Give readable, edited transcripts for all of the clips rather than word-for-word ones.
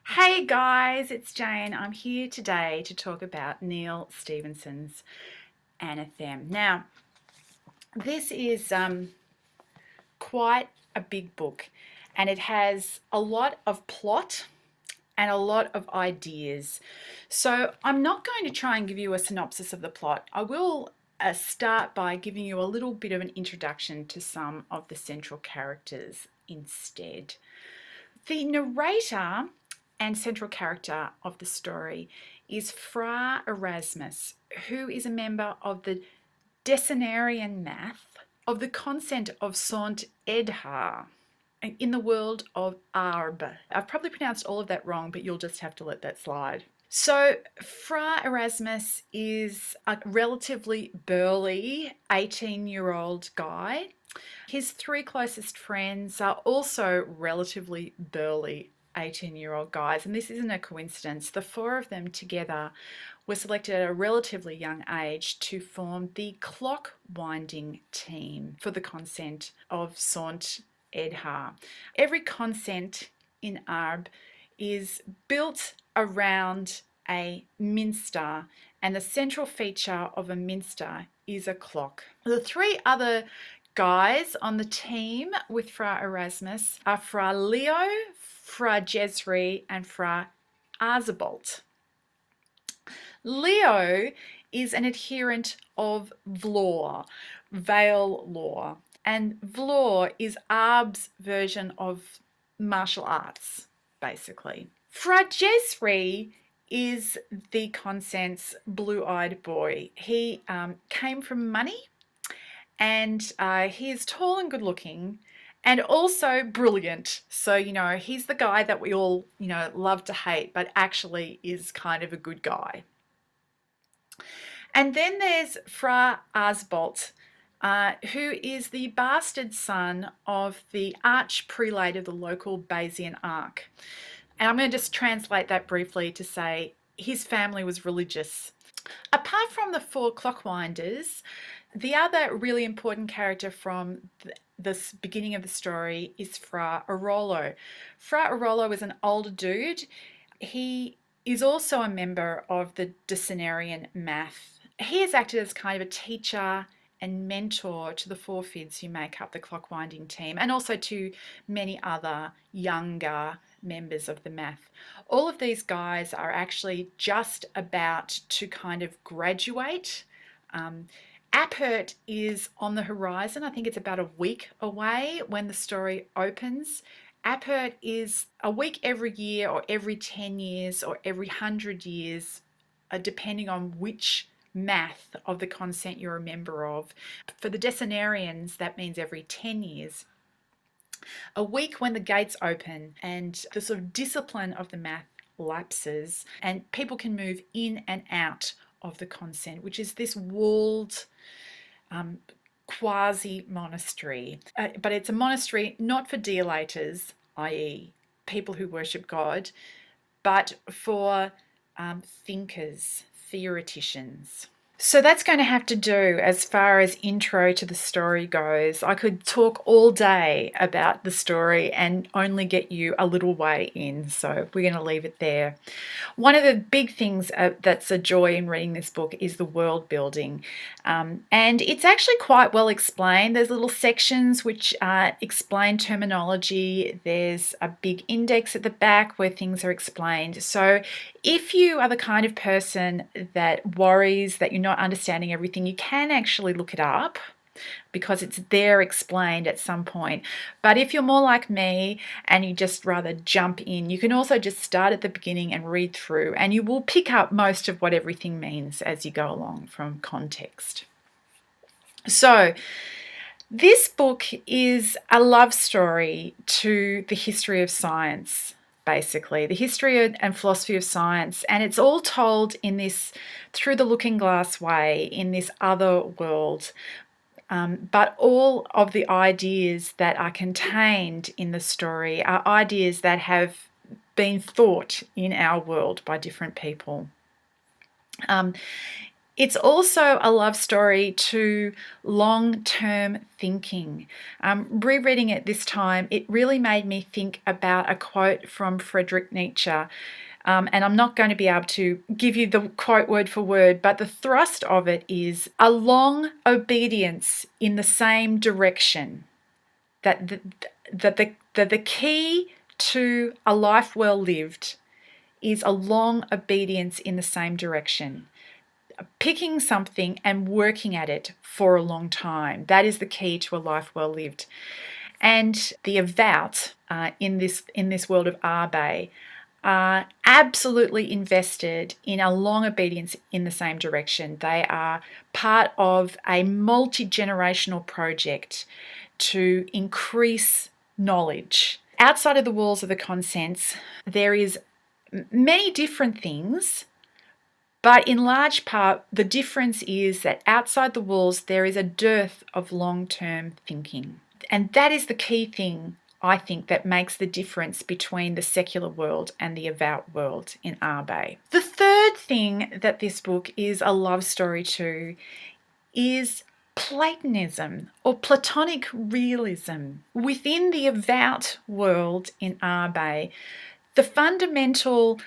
Hey guys, it's Jane. I'm here today to talk about Neal Stephenson's Anathem. Now, this is quite a big book, and it has a lot of plot and a lot of ideas. So I'm not going to try and give you a synopsis of the plot. I will start by giving you a little bit of an introduction to some of the central characters instead. The narrator and central character of the story is Fra Erasmus, who is a member of the Decenarian math of the consent of Saint Edhar in the world of Arb. I've probably pronounced all of that wrong, but you'll just have to let that slide. So Fra Erasmus is a relatively burly 18-year-old guy. His three closest friends are also relatively burly 18-year-old guys, and this isn't a coincidence. The four of them together were selected at a relatively young age to form the clock winding team for the consent of Saint Edhar. Every consent in Arb is built around a minster, and the central feature of a minster is a clock. The three other guys on the team with Fra Erasmus are Fra Leo, Fra Jesri, and Fra Arzabolt. Leo is an adherent of Vlor, Vale law, and Vlor is Arb's version of martial arts, basically. Fra Jesri is the consent's blue-eyed boy. He came from money, and he is tall and good-looking, and also brilliant. So, he's the guy that we all, love to hate, but actually is kind of a good guy. And then there's Fra Arsbolt, who is the bastard son of the arch-prelate of the local Bayesian Ark. And I'm going to just translate that briefly to say his family was religious. Apart from the four clockwinders, the other really important character from this beginning of the story is Fra Arolo. Fra Arolo is an older dude. He is also a member of the Decenarian math. He has acted as kind of a teacher and mentor to the four fids who make up the clockwinding team, and also to many other younger members of the math. All of these guys are actually just about to kind of graduate. Appert is on the horizon. I think it's about a week away when the story opens. Appert is a week every year, or every 10 years, or every 100 years, depending on which math of the consent you're a member of. For the Decenarians, that means every 10 years. A week when the gates open and the sort of discipline of the math lapses, and people can move in and out of the consent, which is this walled quasi-monastery. But it's a monastery not for deolators, i.e. people who worship God, but for thinkers, theoreticians. So that's going to have to do as far as intro to the story goes. I could talk all day about the story and only get you a little way in, so we're going to leave it there. One of the big things that's a joy in reading this book is the world building, and it's actually quite well explained. There's little sections which explain terminology. There's a big index at the back where things are explained. So if you are the kind of person that worries that you're not understanding everything, you can actually look it up because it's there explained at some point. But if you're more like me and you just rather jump in, you can also just start at the beginning and read through, and you will pick up most of what everything means as you go along from context. So this book is a love story to the history of science, basically, the history and philosophy of science, and it's all told in this through the looking glass way, in this other world. But all of the ideas that are contained in the story are ideas that have been thought in our world by different people. It's also a love story to long-term thinking. Rereading it this time, it really made me think about a quote from Friedrich Nietzsche. And I'm not going to be able to give you the quote word for word, but the thrust of it is a long obedience in the same direction. That the key to a life well lived is a long obedience in the same direction. Picking something and working at it for a long time. That is the key to a life well lived. And the Avowed in this world of Arbe are absolutely invested in a long obedience in the same direction. They are part of a multi-generational project to increase knowledge. Outside of the walls of the consents, there is many different things, but in large part, the difference is that outside the walls, there is a dearth of long-term thinking. And that is the key thing, I think, that makes the difference between the secular world and the avowed world in Arbe. The third thing that this book is a love story to is Platonism or Platonic realism. Within the avowed world in Arbe, the fundamental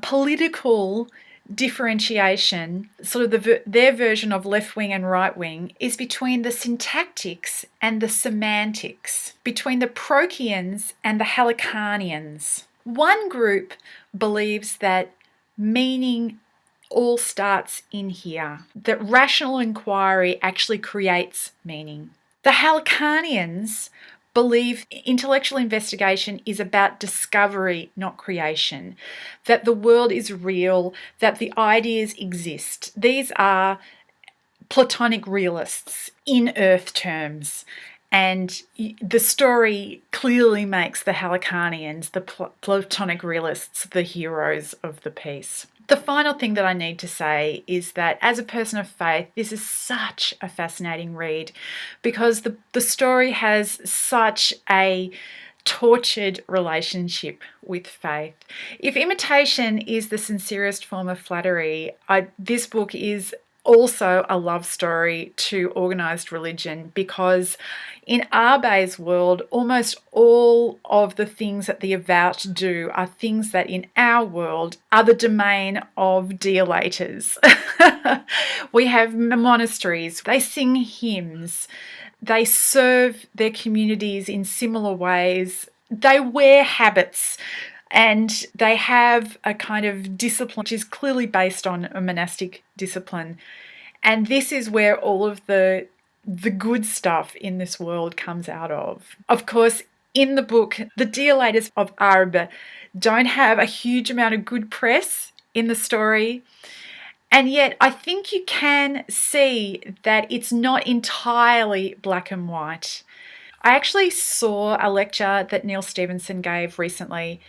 political differentiation, sort of their version of left wing and right wing, is between the syntactics and the semantics, between the Procreans and the Helicanians. One group believes that meaning all starts in here, that rational inquiry actually creates meaning. The Helicanians believe intellectual investigation is about discovery, not creation, that the world is real, that the ideas exist. These are Platonic realists in earth terms. And the story clearly makes the Helicanians, the Platonic realists, the heroes of the piece. The final thing that I need to say is that as a person of faith, this is such a fascinating read because the story has such a tortured relationship with faith. If imitation is the sincerest form of flattery, this book is also a love story to organized religion, because in Arbe's world, almost all of the things that the avowed do are things that in our world are the domain of dealators. We have monasteries, they sing hymns, they serve their communities in similar ways, they wear habits, and they have a kind of discipline which is clearly based on a monastic discipline. And this is where all of the good stuff in this world comes out of. Of course, in the book, the dealators of Arbe don't have a huge amount of good press in the story. And yet I think you can see that it's not entirely black and white. I actually saw a lecture that Neal Stephenson gave recently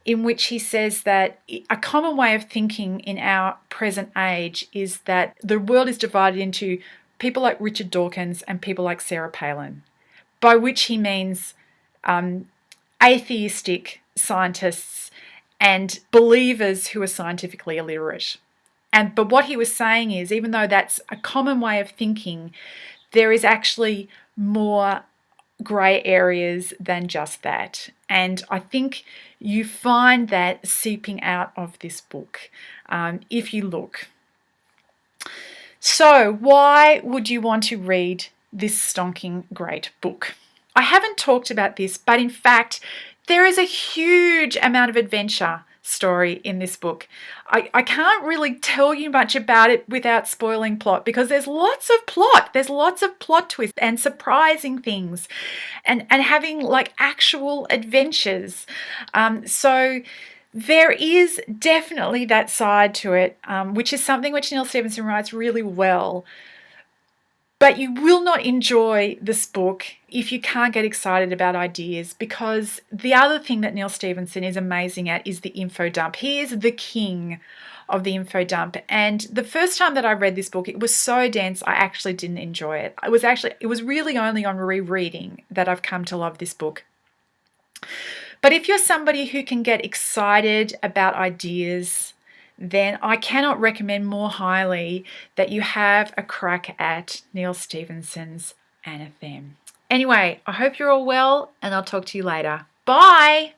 in which he says that a common way of thinking in our present age is that the world is divided into people like Richard Dawkins and people like Sarah Palin, by which he means atheistic scientists and believers who are scientifically illiterate. But what he was saying is, even though that's a common way of thinking, there is actually more grey areas than just that. And I think you find that seeping out of this book if you look. So why would you want to read this stonking great book? I haven't talked about this, but in fact, there is a huge amount of adventure story in this book. I can't really tell you much about it without spoiling plot, because there's lots of plot. There's lots of plot twists and surprising things and having like actual adventures. So there is definitely that side to it, which is something which Neal Stephenson writes really well. But you will not enjoy this book if you can't get excited about ideas, because the other thing that Neal Stephenson is amazing at is the info dump. He is the king of the info dump. And the first time that I read this book, it was so dense, I actually didn't enjoy it. It was really only on rereading that I've come to love this book. But if you're somebody who can get excited about ideas, then I cannot recommend more highly that you have a crack at Neal Stephenson's Anathem. Anyway, I hope you're all well, and I'll talk to you later. Bye!